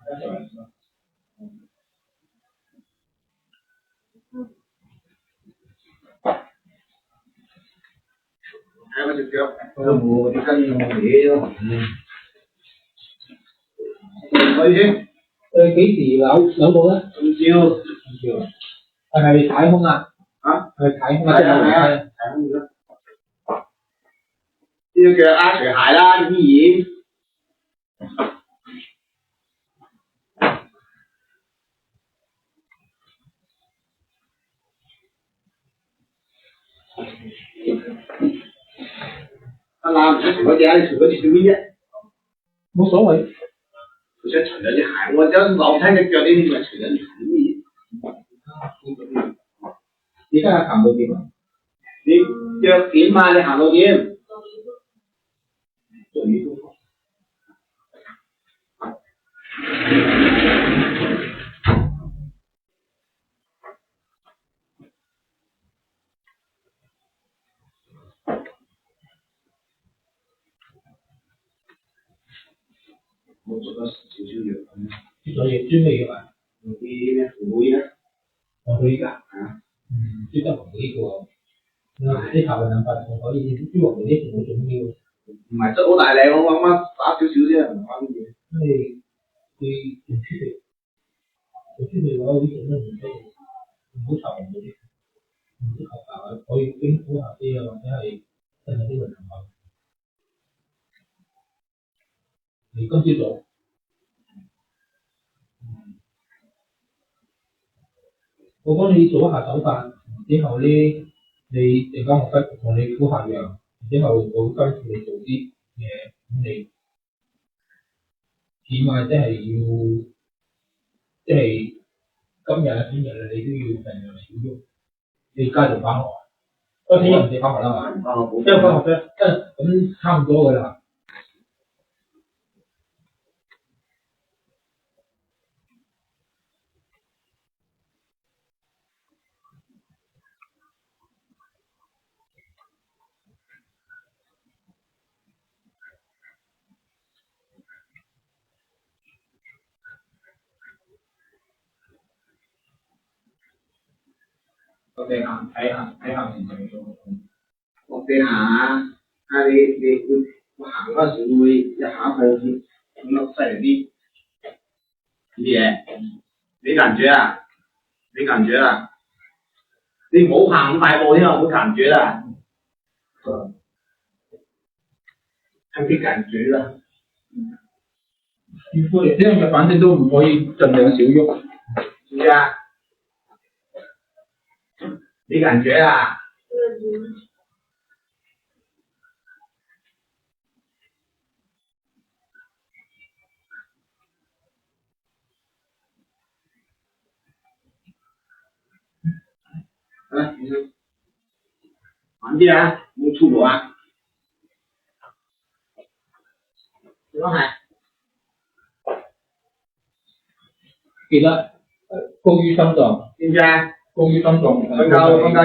Em có chụp chưa? Mua cái cân để đó. Mấy chứ? Cái gì lẩu bữa á? Chiều. Này thải không à? Hả? Thải không à? Tiêu kìa ai phải hại ra cái gì? Anh làm cái sửa giá đi sửa thì tôi biết á.冇所謂。佢想除咗啲鞋，我想樓梯嘅腳呢啲咪除咗啲鞋啲。而家行到點啊？你腳點嘛？你行到點？我做咗少少藥咁。做嘢專咩藥啊？用啲咩蘆薈啊？蘆薈㗎。啊。專得蘆薈嘅喎。啲頭兩份仲可以，啲蘆薈啲仲好重要。唔係質好大靚，我啱啱打少少啫，唔啱嘅。你做出嚟，嘅話，啲嘢都唔好頭嗰啲，唔適合啊，可以冰敷下啲啊，或者係真係啲雲頭。你今朝做？我幫你做一下手法，之後咧，你陣間我同你敷下藥，之後我跟住你做啲嘢，咁你起碼即係要，即係今日你都要盡量少喐，你家就翻學，聽日唔使翻學啦嘛，即係翻學啫，咁差唔多噶啦。我哋行睇下前程做。我哋行下，你行嗰陣時會一下去咁落犀利啲嘢，你感覺啊？你感覺啊？你唔好行咁大步添啊！冇感覺啦。有啲感覺啦。呢樣嘢反正都唔可以盡量少喐。知唔知啊？你感覺啊？慢啲啊！冇粗魯啊！點樣係？記得高於心臟，知唔知啊？高於心臟。瞓覺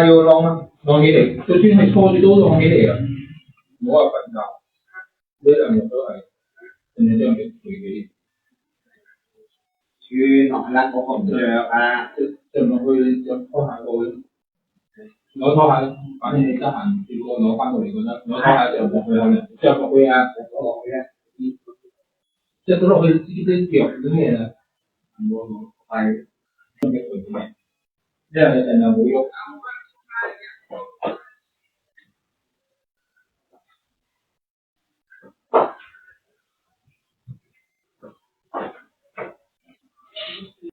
要晾啊！晾起嚟，就算係坐住都晾起嚟啊！唔好話瞓覺，呢兩日都係盡量將佢攰起。轉落去啦，我學唔着啊！盡量去拖鞋去。攞拖鞋，反正你得閒轉過攞翻過嚟覺得，攞拖鞋就落去可能，着落去啊，着落去啊，着咗落去啲腳啲咩啊，唔好係將佢攰嘅，因為你盡量唔好喐。